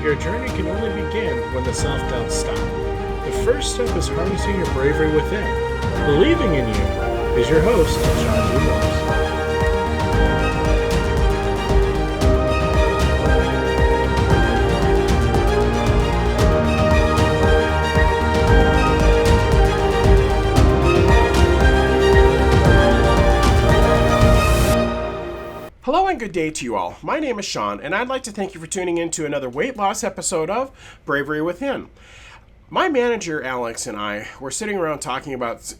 Your journey can only begin when the self-doubts stop. The first step is harnessing your bravery within. Believing in you is your host, Sean Dumas. Hello and good day to you all. My name is Sean, and I'd like to thank you for tuning in to another weight loss episode of Bravery Within. My manager, Alex, and I were sitting around talking about,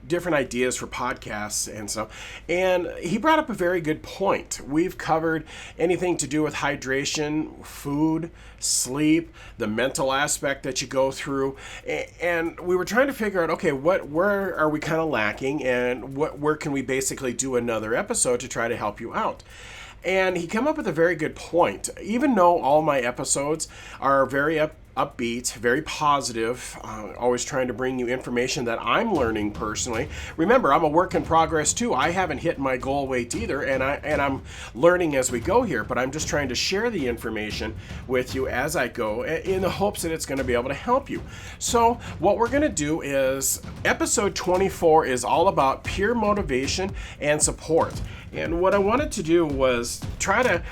different ideas for podcasts and so, and he brought up a very good point. We've covered anything to do with hydration, food, sleep, the mental aspect that you go through, and we were trying to figure out, okay, where are we kind of lacking, and where can we basically do another episode to try to help you out? And he came up with a very good point. Even though all my episodes are very upbeat, very positive, always trying to bring you information that I'm learning personally. Remember, I'm a work in progress too. I haven't hit my goal weight either, and I'm learning as we go here, but I'm just trying to share the information with you as I go in the hopes that it's going to be able to help you. So what we're going to do is episode 24 is all about peer motivation and support. And what I wanted to do was try to,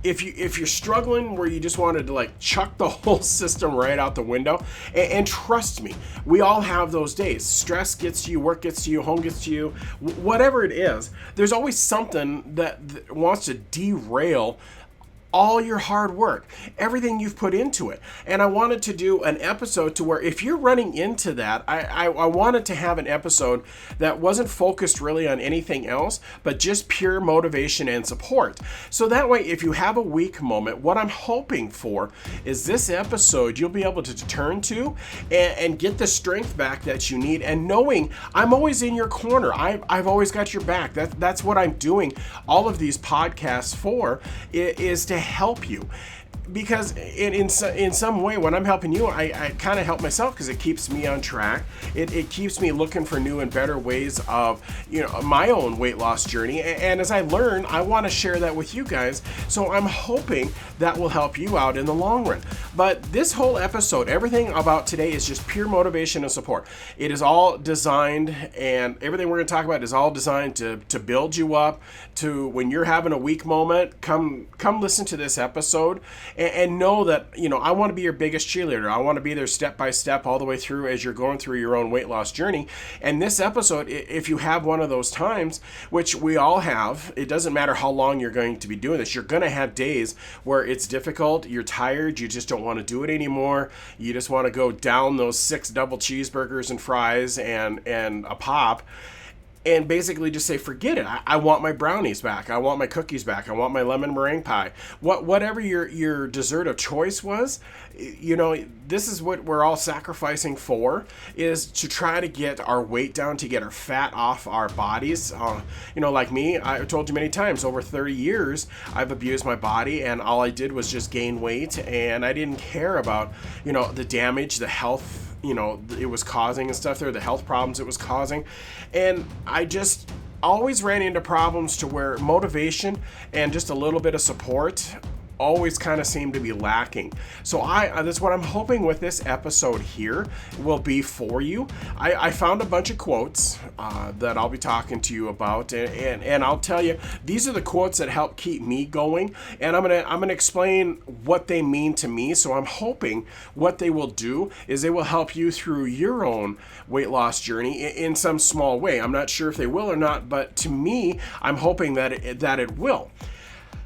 if you're struggling where you just wanted to chuck the whole system right out the window, and trust me, we all have those days. Stress gets to you, work gets to you, home gets to you, whatever it is, there's always something that wants to derail all your hard work, everything you've put into it. And I wanted to do an episode to where if you're running into that, I wanted to have an episode that wasn't focused really on anything else, but just pure motivation and support. So that way, if you have a weak moment, what I'm hoping for is this episode you'll be able to turn to and get the strength back that you need, and knowing I'm always in your corner. I've always got your back. That's what I'm doing all of these podcasts for, is to help you. Because in some way, when I'm helping you, I kind of help myself, because it keeps me on track. It keeps me looking for new and better ways of, my own weight loss journey. And as I learn, I want to share that with you guys. So I'm hoping that will help you out in the long run. But this whole episode, everything about today is just pure motivation and support. It is all designed, and everything we're going to talk about is all designed to build you up, to when you're having a weak moment, come listen to this episode. And know that, I want to be your biggest cheerleader. I want to be there step by step all the way through as you're going through your own weight loss journey. And this episode, if you have one of those times, which we all have, it doesn't matter how long you're going to be doing this. You're going to have days where it's difficult, you're tired, you just don't want to do it anymore. You just want to go down those 6 double cheeseburgers and fries and a pop, and basically just say, forget it. I want my brownies back. I want my cookies back. I want my lemon meringue pie. Whatever your dessert of choice was, this is what we're all sacrificing for, is to try to get our weight down, to get our fat off our bodies. Like me, I've told you many times, over 30 years, I've abused my body, and all I did was just gain weight, and I didn't care about, the damage, the health, it was causing and stuff there, the health problems it was causing. And I just always ran into problems to where motivation and just a little bit of support always kind of seem to be lacking. So that's what I'm hoping with this episode here will be for you. I found a bunch of quotes that I'll be talking to you about, and I'll tell you, these are the quotes that help keep me going, and I'm gonna explain what they mean to me. So I'm hoping what they will do is they will help you through your own weight loss journey in some small way. I'm not sure if they will or not, but to me, I'm hoping that it will.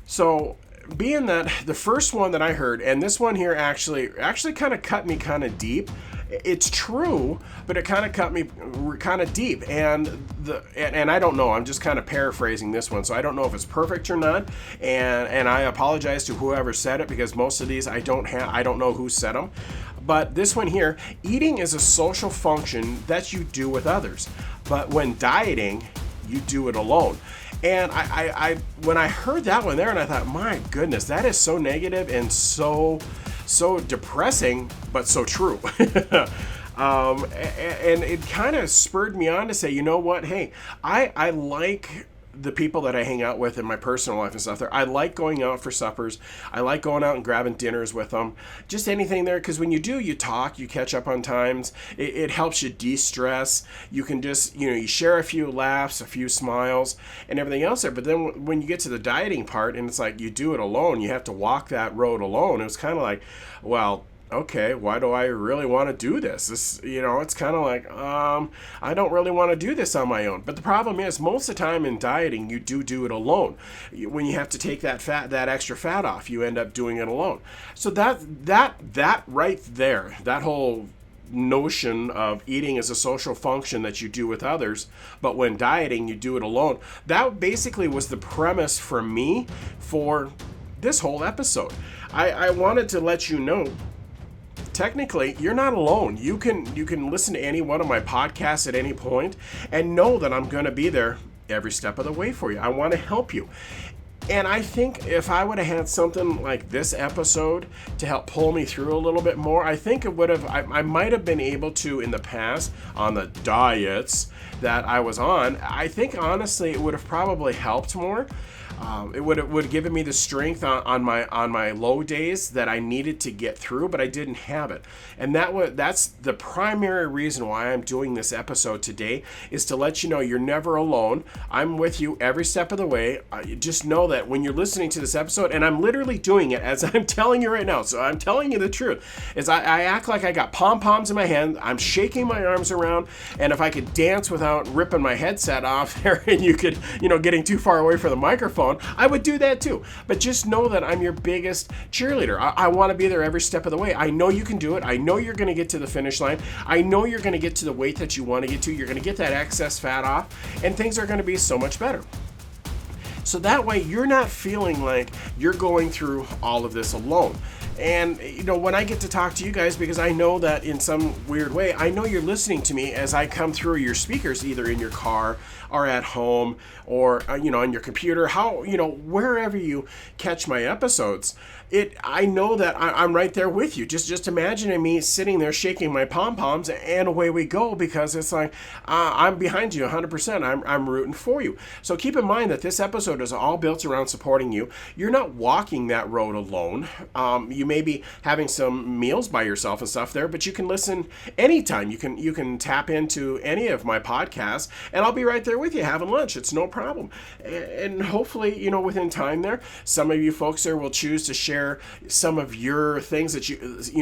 So, being that the first one that I heard, and this one here actually kind of cut me kind of deep. It's true, but it kind of cut me kind of deep, and I don't know. I'm just kind of paraphrasing this one, so I don't know if it's perfect or not. And I apologize to whoever said it, because most of these I don't know who said them. But this one here, eating is a social function that you do with others, but when dieting, you do it alone. And I when I heard that one there, and I thought, my goodness, that is so negative and so depressing, but so true. And it kind of spurred me on to say, you know what? Hey, I like the people that I hang out with in my personal life and stuff there. I like going out for suppers. I like going out and grabbing dinners with them. Just anything there, because when you do, you talk, you catch up on times. It helps you de-stress. You can just, you share a few laughs, a few smiles, and everything else there. But then when you get to the dieting part, and it's like you do it alone, you have to walk that road alone. It was kind of like, well, okay, why do I really want to do this? It's kind of like, I don't really want to do this on my own. But the problem is, most of the time in dieting, you do it alone. When you have to take that extra fat off, you end up doing it alone. So that right there, that whole notion of eating as a social function that you do with others, but when dieting, you do it alone. That basically was the premise for me for this whole episode. I wanted to let you know, technically, you're not alone. You can listen to any one of my podcasts at any point and know that I'm going to be there every step of the way for you. I want to help you. And I think if I would have had something like this episode to help pull me through a little bit more, I think it would have, I might have been able to in the past on the diets that I was on. I think honestly it would have probably helped more. It would have given me the strength on my low days that I needed to get through, but I didn't have it. And that's the primary reason why I'm doing this episode today, is to let you know you're never alone. I'm with you every step of the way. Just know that when you're listening to this episode, and I'm literally doing it as I'm telling you right now, so I'm telling you the truth, is I act like I got pom-poms in my hand, I'm shaking my arms around, and if I could dance without ripping my headset off there and you could, getting too far away from the microphone, I would do that too. But just know that I'm your biggest cheerleader. I want to be there every step of the way. I know you can do it. I know you're going to get to the finish line. I know you're going to get to the weight that you want to get to. You're going to get that excess fat off, and things are going to be so much better. So that way you're not feeling like you're going through all of this alone. And, when I get to talk to you guys, because I know that in some weird way, I know you're listening to me as I come through your speakers, either in your car or at home or, on your computer, wherever you catch my episodes. I know that I'm right there with you. Just imagining me sitting there shaking my pom-poms, and away we go, because it's like, I'm behind you 100%. I'm rooting for you. So keep in mind that this episode is all built around supporting you. You're not walking that road alone. You may be having some meals by yourself and stuff there, but you can listen anytime. You can tap into any of my podcasts, and I'll be right there with you having lunch. It's no problem. And hopefully, within time there, some of you folks there will choose to share some of your things that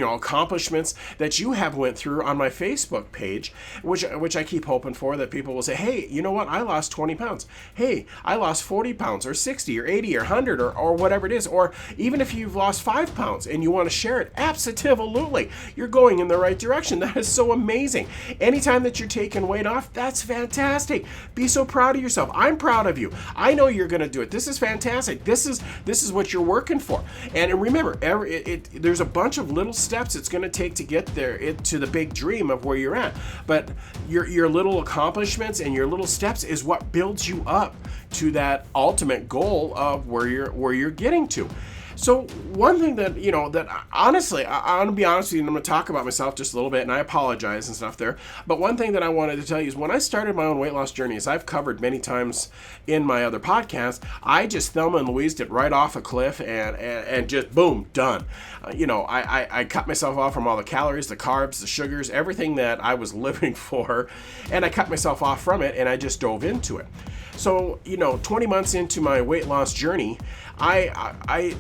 accomplishments that you have went through on my Facebook page, which I keep hoping for, that people will say, hey, you know what? I lost 20 pounds. Hey, I lost 40 pounds or 60 or 80 or 100 or whatever it is. Or even if you've lost 5 pounds and you want to share it, absolutely. You're going in the right direction. That is so amazing. Anytime that you're taking weight off, that's fantastic. Be so proud of yourself. I'm proud of you. I know you're going to do it. This is fantastic. This is what you're working for. And remember, there's a bunch of little steps it's going to take to get there, to the big dream of where you're at. But your little accomplishments and your little steps is what builds you up to that ultimate goal of where you're getting to. So one thing that, that honestly, I'm going to be honest with you, and I'm going to talk about myself just a little bit, and I apologize and stuff there, but one thing that I wanted to tell you is when I started my own weight loss journey, as I've covered many times in my other podcasts, I just Thelma and Louised it right off a cliff and just boom, done. I cut myself off from all the calories, the carbs, the sugars, everything that I was living for, and I cut myself off from it, and I just dove into it. So, 20 months into my weight loss journey, I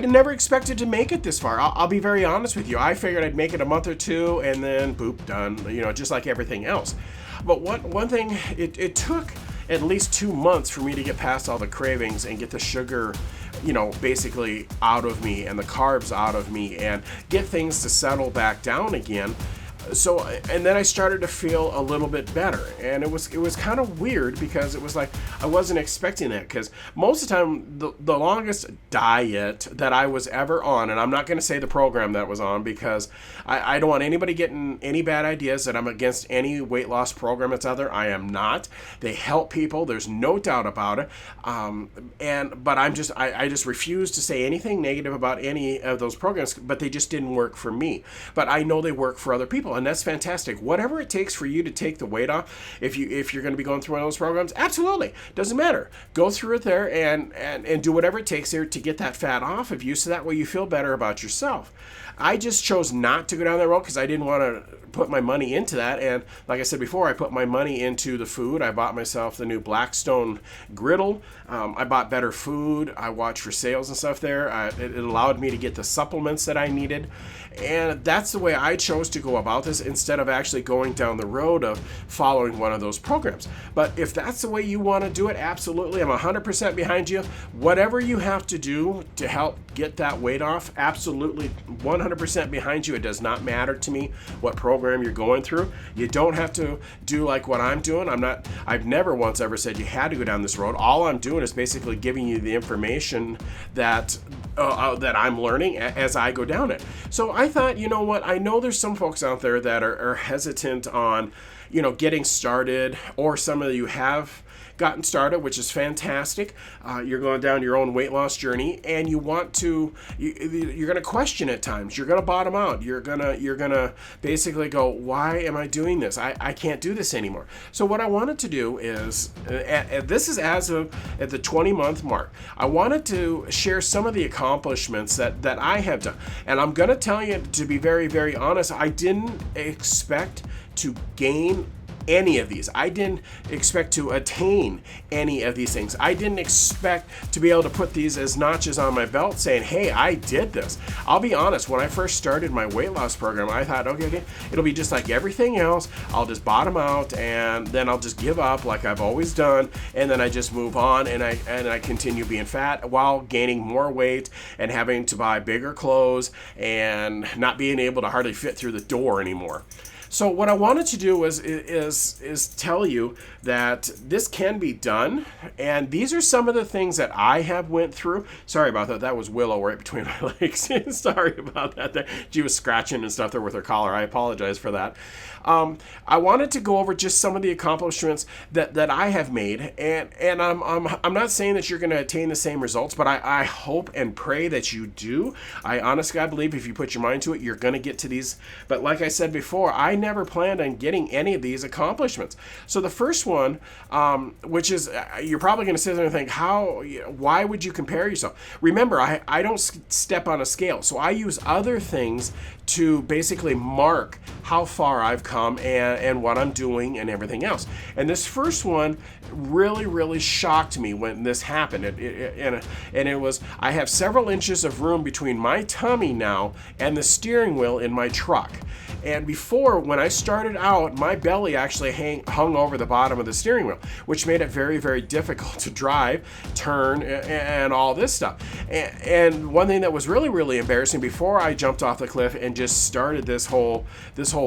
never expected to make it this far. I'll be very honest with you. I figured I'd make it a month or two and then boop, done, just like everything else. But one thing, it took at least 2 months for me to get past all the cravings and get the sugar, basically out of me, and the carbs out of me, and get things to settle back down again. So, and then I started to feel a little bit better, and it was kind of weird, because it was like I wasn't expecting that, because most of the time the longest diet that I was ever on, and I'm not going to say the program that was on, because I don't want anybody getting any bad ideas that I'm against any weight loss program that's out there. I am not. They help people, there's no doubt about it, but I just refuse to say anything negative about any of those programs, but they just didn't work for me. But I know they work for other people. simple, and that's fantastic. Whatever it takes for you to take the weight off, if you're going to be going through one of those programs, absolutely, doesn't matter. Go through it there and do whatever it takes there to get that fat off of you, so that way you feel better about yourself. I just chose not to go down that road because I didn't want to put my money into that. And like I said before, I put my money into the food. I bought myself the new Blackstone griddle. I bought better food. I watched for sales and stuff there. It allowed me to get the supplements that I needed. And that's the way I chose to go about this, instead of actually going down the road of following one of those programs. But if that's the way you want to do it, absolutely, I'm 100% behind you. Whatever you have to do to help get that weight off, absolutely 100% behind you. It does not matter to me what program you're going through. You don't have to do like what I'm doing. I've never once ever said you had to go down this road. All I'm doing is basically giving you the information that I'm learning as I go down it. So I thought, you know what, I know there's some folks out there that are hesitant on, getting started, or some of you have gotten started, which is fantastic. You're going down your own weight loss journey, and you're going to question at times. You're going to bottom out. You're going to basically go, why am I doing this? I can't do this anymore. So what I wanted to do is, this is as of at the 20-month mark, I wanted to share some of the accomplishments that I have done. And I'm going to tell you, to be very, very honest, I didn't expect to gain any of these. I didn't expect to attain any of these things. I didn't expect to be able to put these as notches on my belt saying, hey, I did this. I'll be honest, when I first started my weight loss program, I thought, okay, it'll be just like everything else. I'll just bottom out, and then I'll just give up like I've always done, and then I just move on, and I continue being fat while gaining more weight and having to buy bigger clothes and not being able to hardly fit through the door anymore. So what I wanted to do is tell you that this can be done, and these are some of the things that I have went through. Sorry about that. That was Willow right between my legs. Sorry about that. She was scratching and stuff there with her collar. I apologize for that. I wanted to go over just some of the accomplishments that I have made, and I'm not saying that you're going to attain the same results, but I hope and pray that you do. I honestly, I believe if you put your mind to it, you're going to get to these. But like I said before, I never planned on getting any of these accomplishments. So the first one, which is, you're probably going to sit there and think, why would you compare yourself? Remember, I don't step on a scale, so I use other things to basically mark how far I've come and what I'm doing and everything else. And this first one really, really shocked me when this happened. And it was, I have several inches of room between my tummy now and the steering wheel in my truck. And before, when I started out, my belly actually hung over the bottom of the steering wheel, which made it very, very difficult to drive, turn, and all this stuff. And one thing that was really, really embarrassing before I jumped off the cliff and just started this whole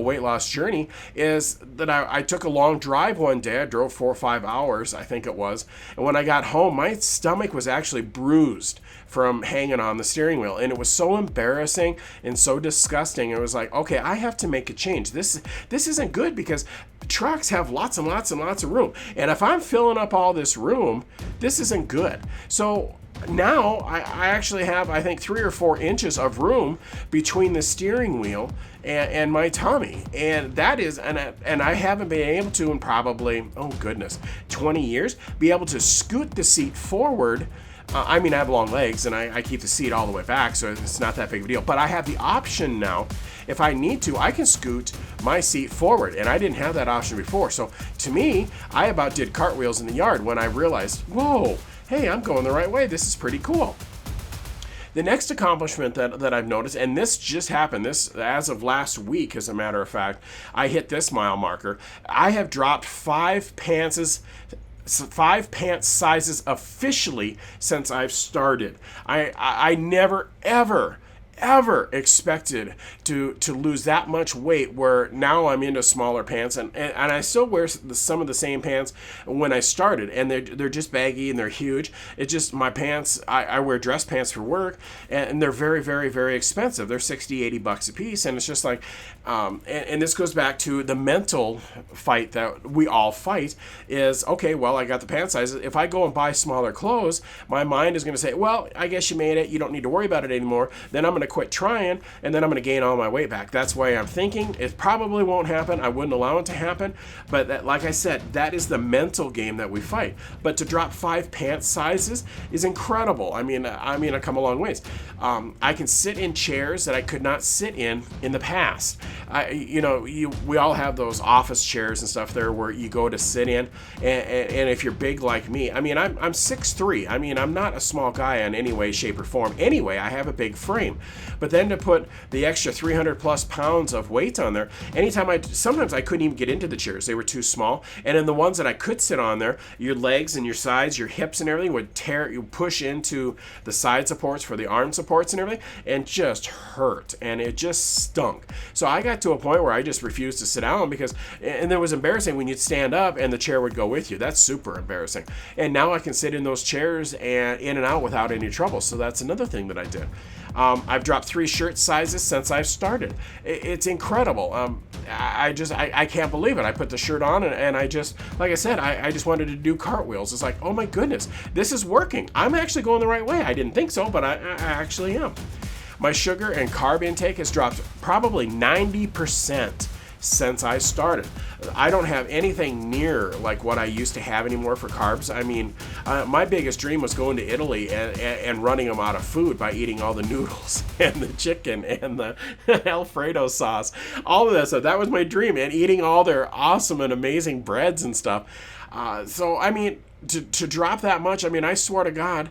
weight loss journey is that I took a long drive one day. I drove 4 or 5 hours, I think it was. And when I got home, my stomach was actually bruised from hanging on the steering wheel, and it was so embarrassing and so disgusting. It was like, okay, I have to make a change. This isn't good, because trucks have lots and lots and lots of room, and if I'm filling up all this room, this isn't good. So now I actually have, I think, 3 or 4 inches of room between the steering wheel and my tummy, and that is, and I haven't been able to in probably, 20 years, be able to scoot the seat forward. I mean, I have long legs, and I keep the seat all the way back, so it's not that big of a deal. But I have the option now, if I need to, I can scoot my seat forward, and I didn't have that option before. So to me, I about did cartwheels in the yard when I realized, whoa, hey, I'm going the right way. This is pretty cool. The next accomplishment that I've noticed, and this just happened, this as of last week, as a matter of fact, I hit this mile marker. I have dropped 5 pant sizes officially since I've started. I never, ever expected to lose that much weight, where now I'm into smaller pants, and I still wear some of the same pants when I started, and they're just baggy and they're huge. It's just my pants, I wear dress pants for work, and they're very, very, very expensive. They're $60-$80 a piece, and it's just like, and this goes back to the mental fight that we all fight is, okay, well, I got the pant sizes. If I go and buy smaller clothes, my mind is going to say, well, I guess you made it. You don't need to worry about it anymore. Then I'm going to quit trying, and then I'm going to gain all my weight back. That's why I'm thinking it probably won't happen. I wouldn't allow it to happen. But that, like I said, that is the mental game that we fight. But to drop 5 pants sizes is incredible. I mean, I've come a long ways. I can sit in chairs that I could not sit in the past. We all have those office chairs and stuff there where you go to sit in, and if you're big like me, I mean, I'm 6'3". I mean, I'm not a small guy in any way, shape, or form. Anyway, I have a big frame. But then to put the extra 300 plus pounds of weight on there, sometimes I couldn't even get into the chairs. They were too small. And in the ones that I could sit on there, your legs and your sides, your hips and everything would you push into the side supports for the arm supports and everything, and just hurt. And it just stunk. So I got to a point where I just refused to sit down and it was embarrassing when you'd stand up and the chair would go with you. That's super embarrassing. And now I can sit in those chairs and in and out without any trouble. So that's another thing that I did. I've dropped 3 shirt sizes since I've started. It's incredible. I can't believe it. I put the shirt on and I just, like I said, I just wanted to do cartwheels. It's like, oh my goodness, this is working. I'm actually going the right way. I didn't think so, but I actually am. My sugar and carb intake has dropped probably 90% since I started. I don't have anything near like what I used to have anymore for carbs. I mean, my biggest dream was going to Italy and running them out of food by eating all the noodles and the chicken and the Alfredo sauce, all of that stuff. That was my dream, and eating all their awesome and amazing breads and stuff. So, I mean, to drop that much, I mean, I swear to God,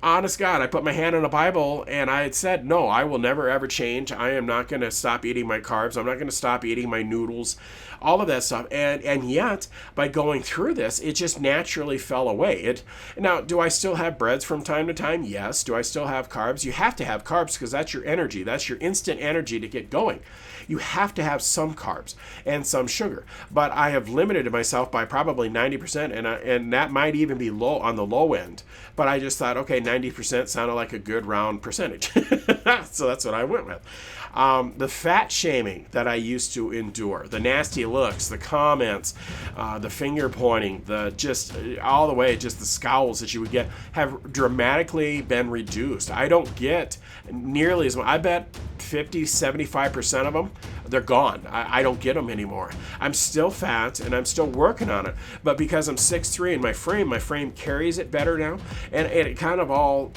honest God, I put my hand on a Bible and I had said, no, I will never ever change. I am not going to stop eating my carbs. I'm not going to stop eating my noodles, all of that stuff. And yet, by going through this, it just naturally fell away. Now, do I still have breads from time to time? Yes. Do I still have carbs? You have to have carbs because that's your energy. That's your instant energy to get going. You have to have some carbs and some sugar. But I have limited myself by probably 90%, and that might even be low on the low end. But I just thought, okay, 90% sounded like a good round percentage. So that's what I went with. The fat shaming that I used to endure, the nasty looks, the comments, the finger pointing, just the scowls that you would get have dramatically been reduced. I don't get nearly as much. I bet 50-75% of them, they're gone. I don't get them anymore. I'm still fat and I'm still working on it, but because I'm 6'3" and my frame carries it better now, and it kind of all,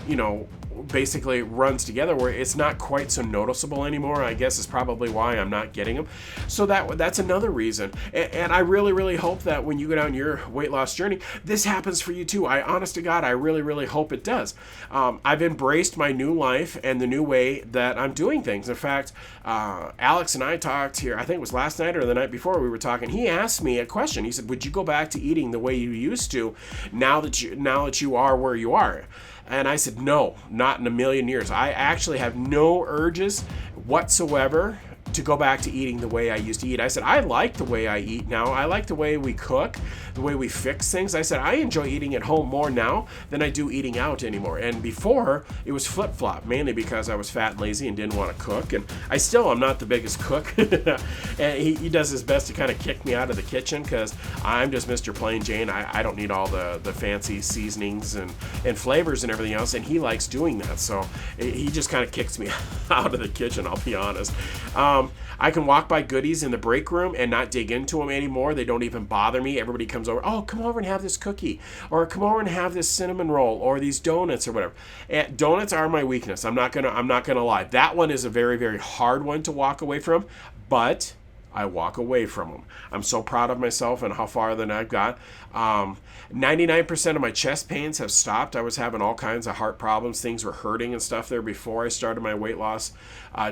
basically runs together where it's not quite so noticeable anymore. I guess is probably why I'm not getting them. So that's another reason. And I really, really hope that when you go down your weight loss journey, this happens for you too. Honest to God, I really, really hope it does. I've embraced my new life and the new way that I'm doing things. In fact, Alex and I talked here, I think it was last night or the night before we were talking. He asked me a question. He said, would you go back to eating the way you used to now that you are where you are? And I said, no, not in a million years. I actually have no urges whatsoever to go back to eating the way I used to eat. I said, I like the way I eat now. I like the way we cook, the way we fix things. I said, I enjoy eating at home more now than I do eating out anymore. And before, it was flip-flop, mainly because I was fat and lazy and didn't want to cook. And I still am not the biggest cook. And he does his best to kind of kick me out of the kitchen because I'm just Mr. Plain Jane. I don't need all the fancy seasonings and flavors and everything else. And he likes doing that. So he just kind of kicks me out of the kitchen, I'll be honest. I can walk by goodies in the break room and not dig into them anymore. They don't even bother me. Everybody comes over, oh, come over and have this cookie, or come over and have this cinnamon roll, or these donuts, or whatever. And donuts are my weakness. I'm not gonna lie. That one is a very, very hard one to walk away from, but I walk away from them. I'm so proud of myself and how far that I've got. 99% of my chest pains have stopped. I was having all kinds of heart problems. Things were hurting and stuff there before I started my weight loss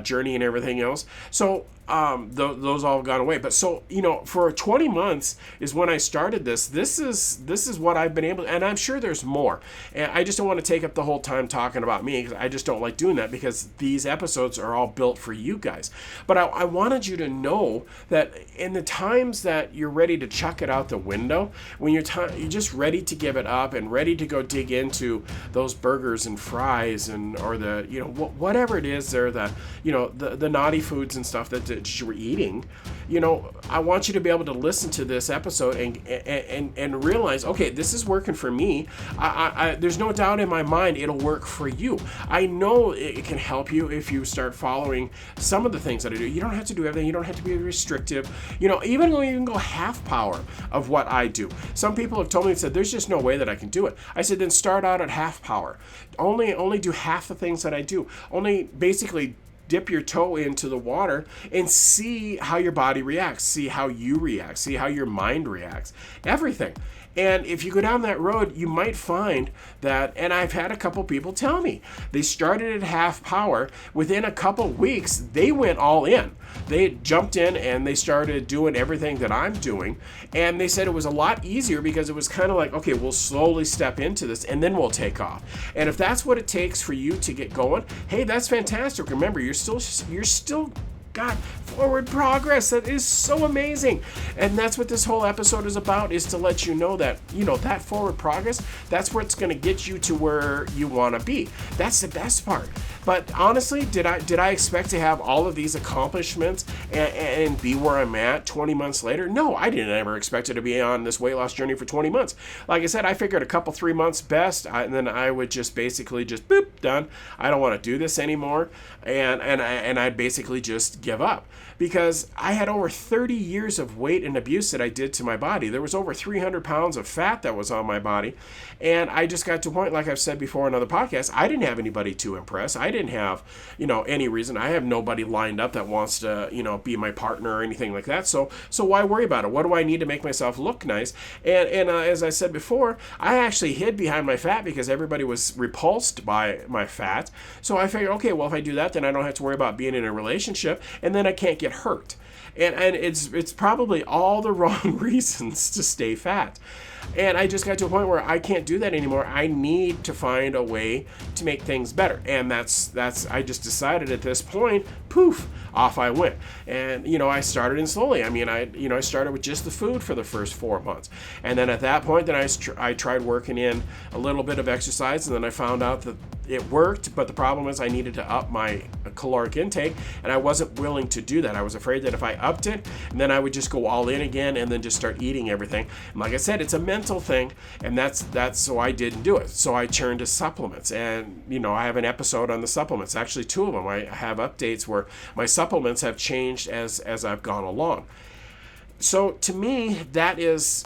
journey and everything else. So those all gone away. But so, for 20 months is when I started this. This is what I've been able to, and I'm sure there's more. And I just don't want to take up the whole time talking about me because I just don't like doing that because these episodes are all built for you guys. But I wanted you to know that in the times that you're ready to chuck it out the window, when you're just ready to give it up and ready to go dig into those burgers and fries or the whatever it is there, the naughty foods and stuff that that you were eating, I want you to be able to listen to this episode and realize, okay, this is working for me. There's no doubt in my mind it'll work for you. I know it can help you if you start following some of the things that I do. You don't have to do everything. You don't have to be restrictive. Even though you can go half power of what I do. Some people have told me and said, there's just no way that I can do it. I said, then start out at half power. Only do half the things that I do. Only basically dip your toe into the water and see how your body reacts, see how you react, see how your mind reacts, everything. And if you go down that road, you might find that, and I've had a couple people tell me, they started at half power. Within a couple weeks, they went all in. They jumped in and they started doing everything that I'm doing. And they said it was a lot easier because it was kind of like, okay, we'll slowly step into this and then we'll take off. And if that's what it takes for you to get going, hey, that's fantastic. Remember, you're still got forward progress. That is so amazing. And that's what this whole episode is about, is to let you know that, that forward progress, that's where it's going to get you to where you want to be. That's the best part. But honestly, did I expect to have all of these accomplishments and be where I'm at 20 months later? No, I didn't ever expect it to be on this weight loss journey for 20 months. Like I said, I figured a couple, 3 months best, and then I would just basically boop, done. I don't want to do this anymore. And I'd basically just give up, because I had over 30 years of weight and abuse that I did to my body. There was over 300 pounds of fat that was on my body. And I just got to a point, like I've said before in other podcasts, I didn't have anybody to impress. I didn't have, any reason. I have nobody lined up that wants to, be my partner or anything like that. So why worry about it? What do I need to make myself look nice? And as I said before, I actually hid behind my fat because everybody was repulsed by my fat. So I figured, okay, well, if I do that, then I don't have to worry about being in a relationship, and then I can't get hurt. And it's probably all the wrong reasons to stay fat. And I just got to a point where I can't do that anymore. I need to find a way to make things better. And that's I just decided at this point, poof, off I went. And, I started in slowly. I mean, I started with just the food for the first 4 months. And then at that point, then I tried working in a little bit of exercise, and then I found out that it worked, but the problem is I needed to up my caloric intake, and I wasn't willing to do that. I was afraid that if I upped it, then I would just go all in again and then just start eating everything. And like I said, it's a mental thing, and that's so I didn't do it. So I turned to supplements, and I have an episode on the supplements, actually 2 of them. I have updates where my supplements have changed as I've gone along. So to me, that is,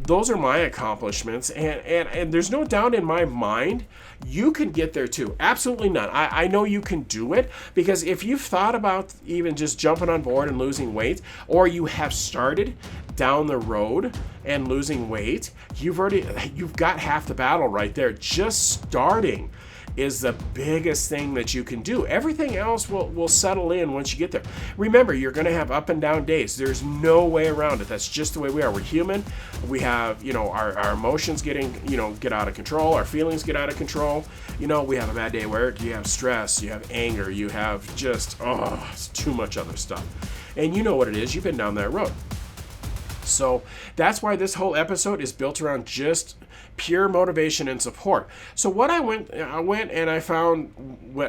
those are my accomplishments, and there's no doubt in my mind you can get there too. Absolutely none. I know you can do it, because if you've thought about even just jumping on board and losing weight, or you have started down the road and losing weight, you've got half the battle right there. Just starting is the biggest thing that you can do. Everything else will settle in once you get there. Remember, you're going to have up and down days. There's no way around it. That's just the way we are. We're human. We have, our emotions get out of control. Our feelings get out of control. We have a bad day where you have stress, you have anger, you have just, it's too much other stuff. And you know what it is. You've been down that road. So that's why this whole episode is built around just pure motivation and support. So what I went and I found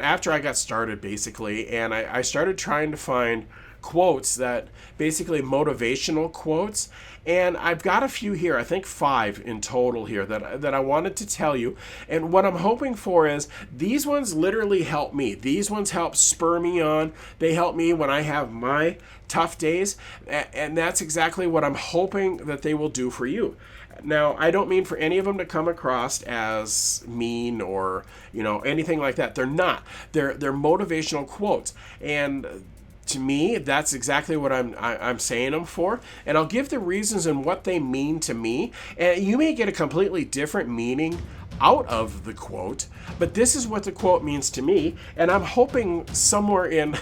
after I got started, basically, and I started trying to find quotes, that basically motivational quotes, and I've got a few here, I think 5 in total here that I wanted to tell you. And what I'm hoping for is these ones literally help me. These ones help spur me on. They help me when I have my tough days, and that's exactly what I'm hoping that they will do for you. Now, I don't mean for any of them to come across as mean or, anything like that. They're not. They're motivational quotes. And to me, that's exactly what I'm saying them for. And I'll give the reasons and what they mean to me. And you may get a completely different meaning out of the quote, but this is what the quote means to me. And I'm hoping somewhere in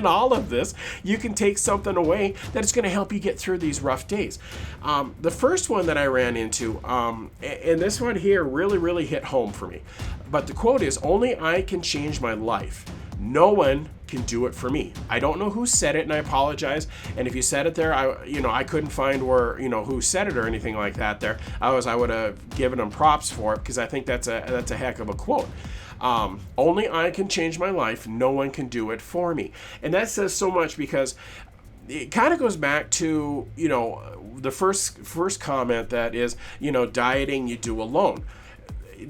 all of this, you can take something away that's going to help you get through these rough days. The first one that I ran into, and this one here really, really hit home for me. But the quote is, "Only I can change my life. No one can do it for me." I don't know who said it, and I apologize. And if you said it there, I couldn't find where, who said it or anything like that there. I would have given them props for it, because I think that's a heck of a quote. Only I can change my life. No one can do it for me. And that says so much, because it kind of goes back to, the first comment, that is, dieting you do alone.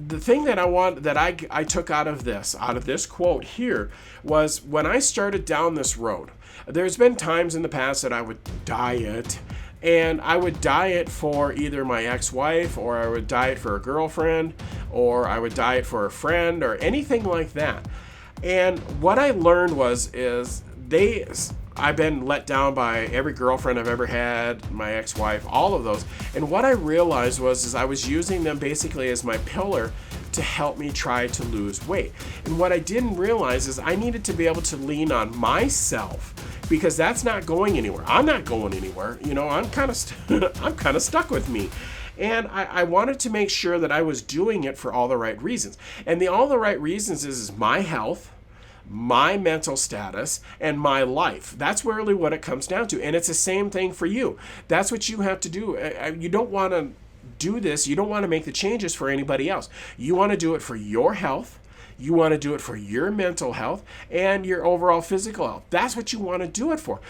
The thing that I took out of this quote here, was when I started down this road, there's been times in the past that I would diet, and I would diet for either my ex-wife, or I would diet for a girlfriend, or I would diet for a friend, or anything like that. And what I learned I've been let down by every girlfriend I've ever had, my ex-wife, all of those. And what I realized was I was using them basically as my pillar to help me try to lose weight. And what I didn't realize is I needed to be able to lean on myself, because that's not going anywhere. I'm not going anywhere. I'm kind of stuck with me. And I wanted to make sure that I was doing it for all the right reasons. And all the right reasons is my health, my mental status, and my life. That's really what it comes down to. And it's the same thing for you. That's what you have to do. You don't want to do this. You don't want to make the changes for anybody else. You want to do it for your health. You want to do it for your mental health and your overall physical health. That's what you want to do it for.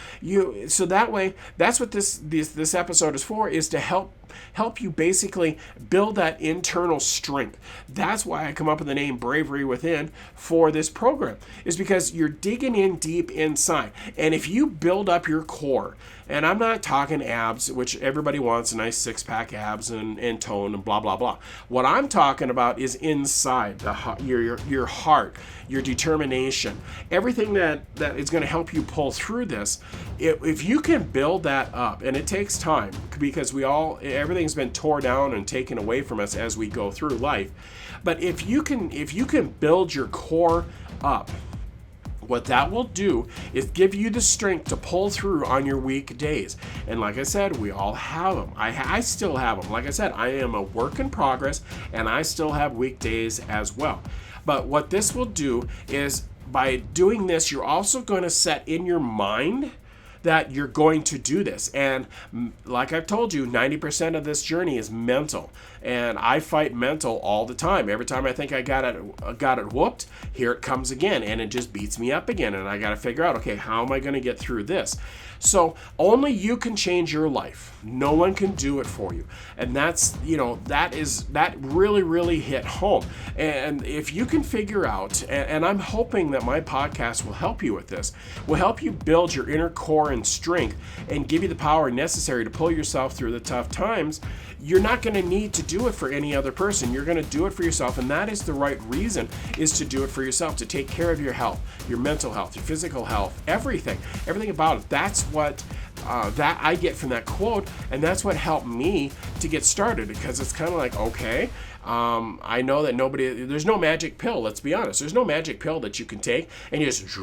So that way, that's what this episode is for, is to help you basically build that internal strength. That's why I come up with the name Bravery Within for this program, is because you're digging in deep inside. And if you build up your core, and I'm not talking abs, which everybody wants, a nice six-pack abs and tone and blah, blah, blah. What I'm talking about is inside, your heart, your determination, everything that is going to help you pull through this. If you can build that up, and it takes time, because everything's been torn down and taken away from us as we go through life. But if you can build your core up, what that will do is give you the strength to pull through on your weak days. And like I said, we all have them. I still have them. Like I said, I am a work in progress, and I still have weak days as well. But what this will do is, by doing this, you're also going to set in your mind that you're going to do this. And like I've told you, 90% of this journey is mental. And I fight mental all the time. Every time I think I got it whooped, here it comes again, and it just beats me up again. And I got to figure out, okay, how am I going to get through this? So only you can change your life. No one can do it for you. And that really, really hit home. And if you can figure out, and I'm hoping that my podcast will help you with this, will help you build your inner core and strength and give you the power necessary to pull yourself through the tough times, you're not going to need to do it for any other person. You're going to do it for yourself. And that is the right reason, is to do it for yourself, to take care of your health, your mental health, your physical health, everything about it. That's what that I get from that quote, and that's what helped me to get started, because it's kind of like, okay, I know that there's no magic pill. Let's be honest. There's no magic pill that you can take and you just,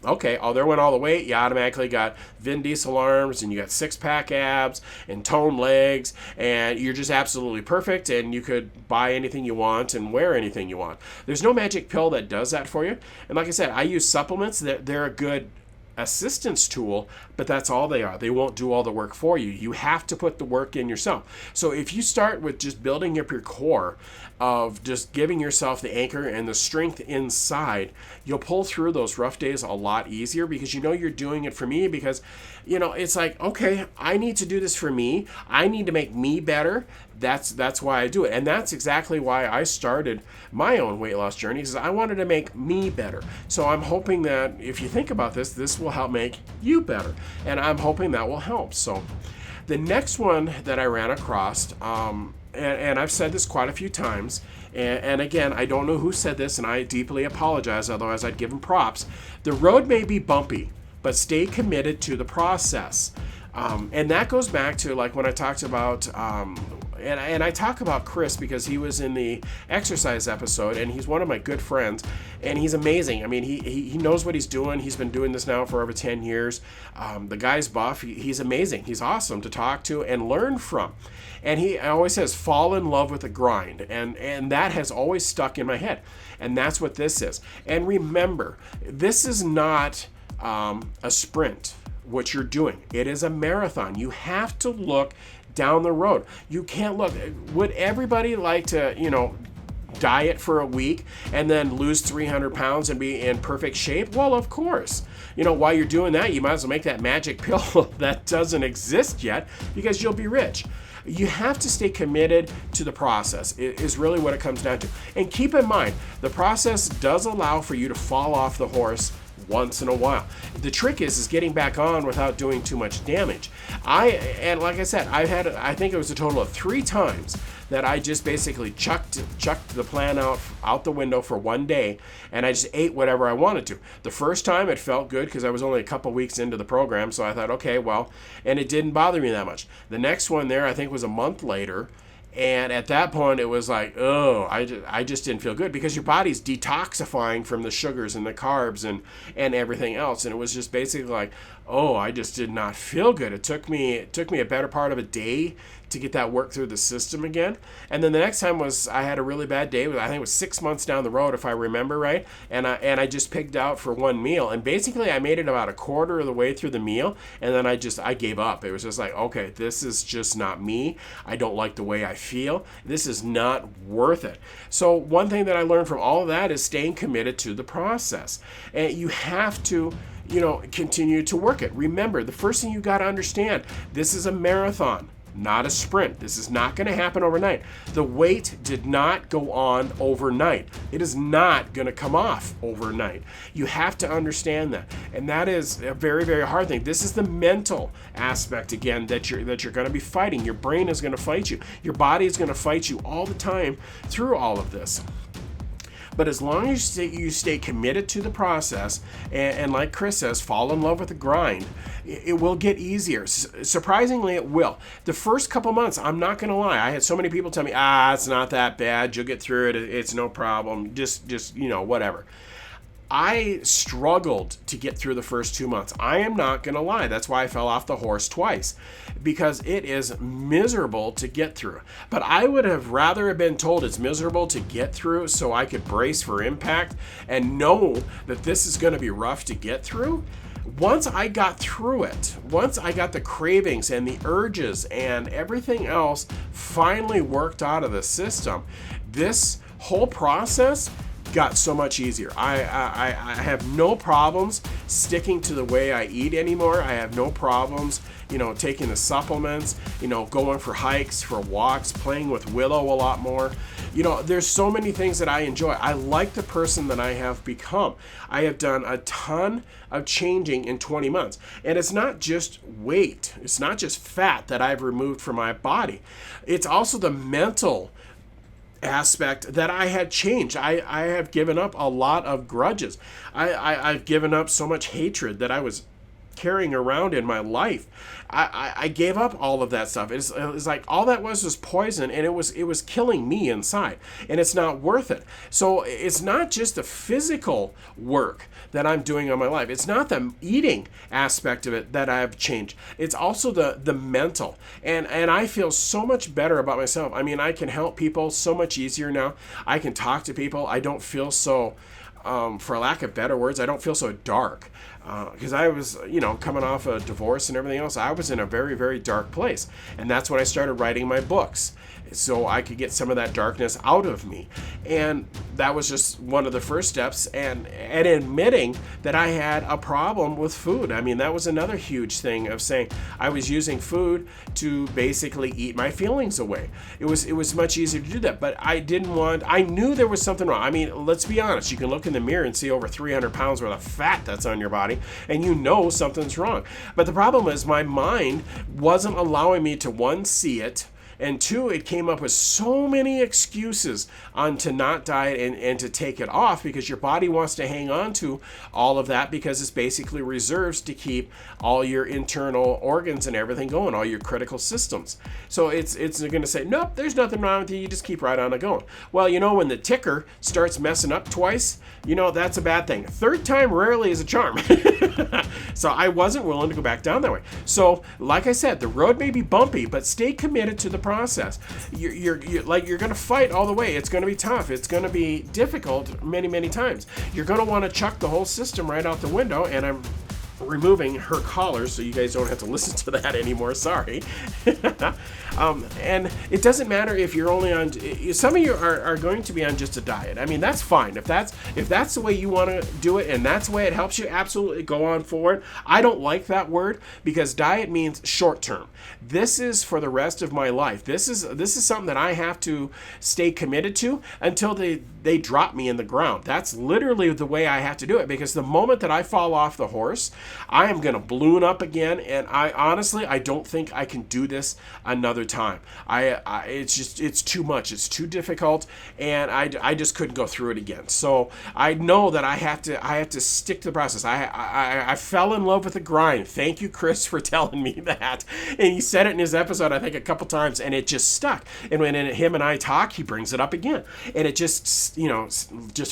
okay, there went all the weight. You automatically got Vin Diesel arms, and you got six-pack abs and toned legs, and you're just absolutely perfect, and you could buy anything you want and wear anything you want. There's no magic pill that does that for you. And like I said, I use supplements. They're a good assistance tool, but that's all they are. They won't do all the work for you. You have to put the work in yourself. So if you start with just building up your core, of just giving yourself the anchor and the strength inside, you'll pull through those rough days a lot easier, because you're doing it for me, because it's like, okay, I need to do this for me. I need to make me better. That's why I do it. And that's exactly why I started my own weight loss journey, is I wanted to make me better. So I'm hoping that if you think about this will help make you better. And I'm hoping that will help. So the next one that I ran across, and I've said this quite a few times, and again, I don't know who said this, and I deeply apologize, otherwise I'd give them props. The road may be bumpy, but stay committed to the process. And that goes back to, like, when I talked about, and I talk about Chris because he was in the exercise episode, and he's one of my good friends, and he's amazing. I mean, he knows what he's doing. He's been doing this now for over 10 years. The guy's buff. He's amazing. He's awesome to talk to and learn from. And he always says, fall in love with the grind. And that has always stuck in my head. And that's what this is. And remember, this is not a sprint, what you're doing. It is a marathon. You have to look down the road. You can't look. Would everybody like to, diet for a week and then lose 300 pounds and be in perfect shape? Well, of course. While you're doing that, you might as well make that magic pill that doesn't exist yet, because you'll be rich. You have to stay committed to the process, is really what it comes down to. And keep in mind, the process does allow for you to fall off the horse once in a while. The trick is getting back on without doing too much damage. And like I said, I think it was a total of 3 times that I just basically chucked the plan out the window for one day, and I just ate whatever I wanted to. The first time it felt good because I was only a couple weeks into the program, so I thought, okay, well, and it didn't bother me that much. The next one there, I think, was a month later. And at that point, it was like, oh, I just didn't feel good, because your body's detoxifying from the sugars and the carbs and everything else. And it was just basically like, oh, I just did not feel good. It took me a better part of a day to get that work through the system again. And then the next time was, I had a really bad day. I think it was 6 months down the road, if I remember right. And I just pigged out for one meal. And basically I made it about a quarter of the way through the meal. And then I gave up. It was just like, okay, this is just not me. I don't like the way I feel. This is not worth it. So one thing that I learned from all of that is staying committed to the process. And you have to continue to work it. Remember, the first thing you got to understand, this is a marathon, not a sprint. This is not going to happen overnight. The weight did not go on overnight. It is not going to come off overnight. You have to understand that. And that is a very, very hard thing. This is the mental aspect, again, that you're going to be fighting. Your brain is going to fight you. Your body is going to fight you all the time through all of this. But as long as you stay committed to the process, and like Chris says, fall in love with the grind, it will get easier. Surprisingly, it will. The first couple months, I'm not going to lie, I had so many people tell me, it's not that bad, you'll get through it, it's no problem, just whatever. I struggled to get through the first 2 months. I am not going to lie. That's why I fell off the horse twice, because it is miserable to get through. But I would have rather have been told it's miserable to get through so I could brace for impact and know that this is going to be rough to get through. Once I got through it, once I got the cravings and the urges and everything else finally worked out of the system, this whole process got so much easier. I have no problems sticking to the way I eat anymore. I have no problems, taking the supplements, going for hikes, for walks, playing with Willow a lot more. There's so many things that I enjoy. I like the person that I have become. I have done a ton of changing in 20 months. And it's not just weight. It's not just fat that I've removed from my body. It's also the mental aspect that I had changed. I have given up a lot of grudges. I've given up so much hatred that I was carrying around in my life. I gave up all of that stuff. It's like all that was poison, and it was killing me inside, and it's not worth it. So it's not just the physical work that I'm doing on my life. It's not the eating aspect of it that I've changed. It's also the mental, and I feel so much better about myself. I mean, I can help people so much easier now. I can talk to people. I don't feel so, for lack of better words, I don't feel so dark. Because I was, coming off a divorce and everything else, I was in a very, very dark place. And that's when I started writing my books, so I could get some of that darkness out of me. And that was just one of the first steps, and admitting that I had a problem with food. I mean, that was another huge thing of saying I was using food to basically eat my feelings away. It was much easier to do that, but I knew there was something wrong. I mean, let's be honest, you can look in the mirror and see over 300 pounds worth of fat that's on your body, and something's wrong. But the problem is my mind wasn't allowing me to, one, see it, and two, it came up with so many excuses on to not diet and to take it off, because your body wants to hang on to all of that, because it's basically reserves to keep all your internal organs and everything going, all your critical systems. So it's going to say, nope, there's nothing wrong with you. You just keep right on going. Well, when the ticker starts messing up twice, that's a bad thing. Third time rarely is a charm. So I wasn't willing to go back down that way. So like I said, the road may be bumpy, but stay committed to the process. You're going to fight all the way. It's going to be tough. It's going to be difficult many, many times. You're going to want to chuck the whole system right out the window, and I'm removing her collars so you guys don't have to listen to that anymore. Sorry. And it doesn't matter if you're only on, some of you are going to be on just a diet. I mean, that's fine. If that's the way you want to do it and that's the way it helps you, absolutely go on forward. I don't like that word because diet means short term. This is for the rest of my life. This is something that I have to stay committed to until they drop me in the ground. That's literally the way I have to do it, because the moment that I fall off the horse, I am going to balloon up again, and I honestly don't think I can do this another time. It's too much. It's too difficult, and I just couldn't go through it again. So I know that I have to stick to the process. I fell in love with the grind. Thank you, Chris, for telling me that. And he said it in his episode, I think, a couple times, and it just stuck. And when him and I talk, he brings it up again, and it just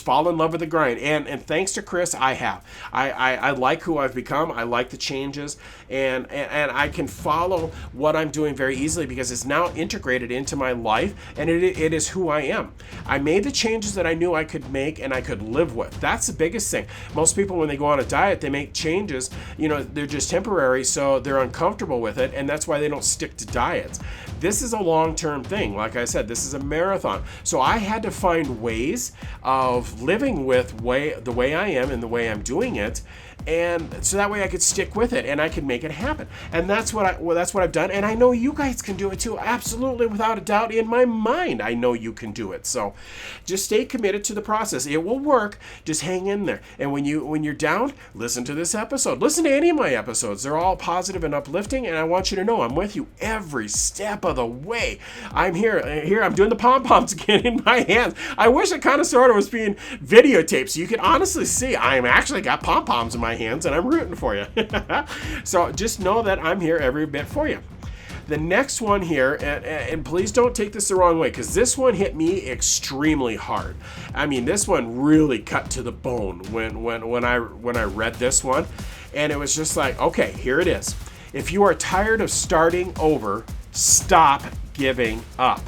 fall in love with the grind. And thanks to Chris, I have. I like who I've become. I like the changes, and I can follow what I'm doing very easily because it's now integrated into my life, and it is who I am. I made the changes that I knew I could make and I could live with. That's the biggest thing. Most people, when they go on a diet, they make changes, they're just temporary, so they're uncomfortable with it, and that's why they don't stick to diets. This is a long-term thing. Like I said, this is a marathon. So I had to find ways of living with the way I am and the way I'm doing it, and so that way I could stick with it and I could make it happen. And that's what I've done. And I know you guys can do it too. Absolutely, without a doubt in my mind, I know you can do it. So just stay committed to the process. It will work. Just hang in there. And when you're down, listen to this episode. Listen to any of my episodes. They're all positive and uplifting. And I want you to know I'm with you every step of the way. I'm here. I'm doing the pom-poms again in my hands. I wish it kind of sort of was being videotaped so you could honestly see I'm actually got pom-poms in my hands and I'm rooting for you. So just know that I'm here every bit for you. The next one here, and please don't take this the wrong way, because this one hit me extremely hard. I mean, this one really cut to the bone when I read this one, and it was just like, okay, here it is. If you are tired of starting over, stop giving up.